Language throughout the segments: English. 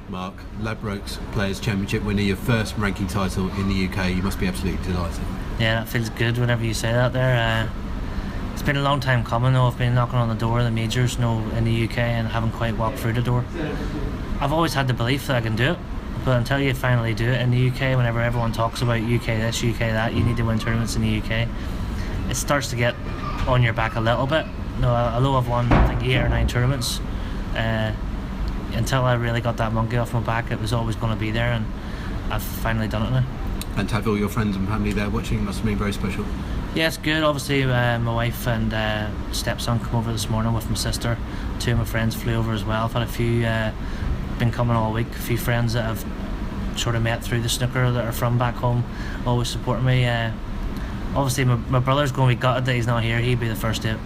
Mark, Ladbrokes Players Championship winner, your first ranking title in the UK. You must be absolutely delighted. Yeah, that feels good whenever you say that there. It's been a long time coming though. I've been knocking on the door of the majors in the UK and haven't quite walked through the door. I've always had the belief that I can do it, but until you finally do it in the UK, whenever everyone talks about UK this, UK that, you need to win tournaments in the UK, it starts to get on your back a little bit. No, although I've won I think 8 or 9 tournaments, until I really got that monkey off my back, it was always going to be there, and I've finally done it now. And to have all your friends and family there watching must have been very special. Yeah, it's good. Obviously, my wife and stepson come over this morning with my sister. 2 of my friends flew over as well. I've had a few been coming all week. A few friends that I've sort of met through the snooker that are from back home, always supporting me. Obviously, my brother's going to be gutted that he's not here. He'd be the first to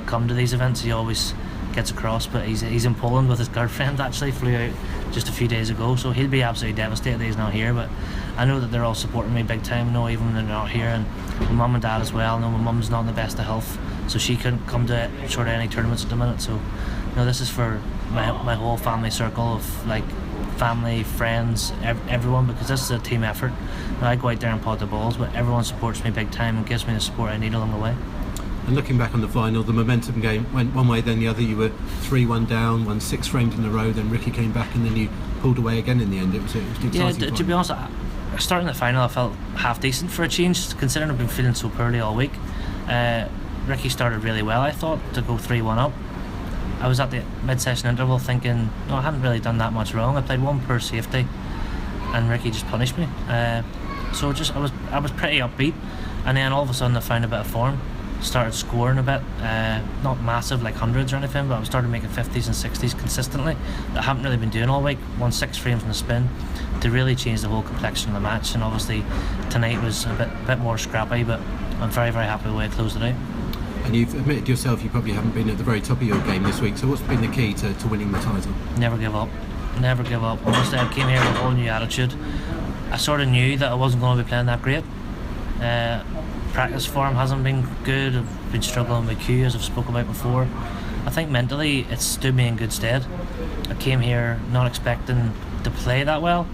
come to these events. He always gets across, but he's in Poland with his girlfriend. Actually, flew out just a few days ago, so he'll be absolutely devastated that he's not here. But I know that they're all supporting me big time. No, even when they're not here, and my mum and dad as well. I know my mum's not in the best of health, so she couldn't come to sort of any tournaments at the minute. So, this is for my whole family circle of family, friends, everyone, because this is a team effort. I go out there and pot the balls, but everyone supports me big time and gives me the support I need along the way. And looking back on the final, the momentum game went one way then the other. You were 3-1 down, won 6 frames in a row, then Ricky came back and then you pulled away again in the end. It was an exciting to be honest, starting the final I felt half decent for a change, considering I've been feeling so poorly all week. Ricky started really well, I thought, to go 3-1 up. I was at the mid-session interval thinking, no, I hadn't really done that much wrong. I played 1 per safety and Ricky just punished me. So I was pretty upbeat, and then all of a sudden I found a bit of form, started scoring a bit, not massive like hundreds or anything, but I started making 50s and 60s consistently that I haven't really been doing all week. Won 6 frames in the spin to really change the whole complexion of the match, and obviously tonight was a bit more scrappy, but I'm very, very happy with the way I closed it out. And you've admitted yourself you probably haven't been at the very top of your game this week, so what's been the key to winning the title? Never give up. Never give up. Honestly, I came here with a whole new attitude. I sort of knew that I wasn't going to be playing that great. Practice form hasn't been good. I've been struggling with Q, as I've spoken about before. I think mentally it stood me in good stead. I came here not expecting to play that well,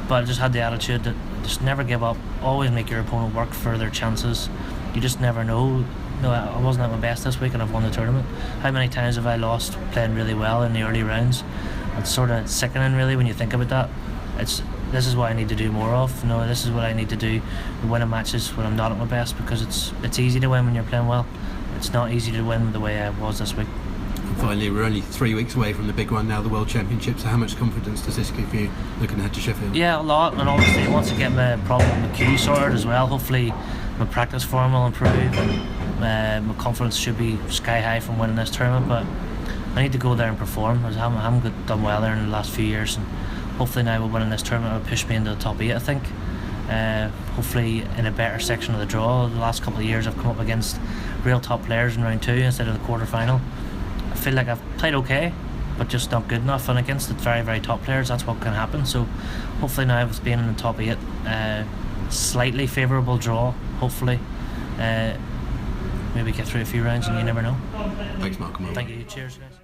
but I just had the attitude that just never give up, always make your opponent work for their chances. You just never know. No, I wasn't at my best this week and I've won the tournament. How many times have I lost playing really well in the early rounds? It's sort of sickening really when you think about that. This is what I need to do more of. This is what I need to do in winning matches when I'm not at my best, because it's easy to win when you're playing well. It's not easy to win the way I was this week. And finally, we're only 3 weeks away from the big one now, the World Championship. So how much confidence does this give you looking ahead to Sheffield? Yeah, a lot, and obviously once I get my problem with Q sorted as well, hopefully my practice form will improve and my confidence should be sky high from winning this tournament. But I need to go there and perform. I haven't done well there in the last few years, and hopefully now with winning this tournament will push me into the top 8, I think. Hopefully in a better section of the draw. The last couple of years I've come up against real top players in round 2 instead of the quarter final. I feel like I've played okay, but just not good enough, and against the very, very top players that's what can happen. So hopefully now with being in the top 8, slightly favourable draw, hopefully maybe get through a few rounds, and you never know. Thanks, Mark. Thank you. Cheers, guys.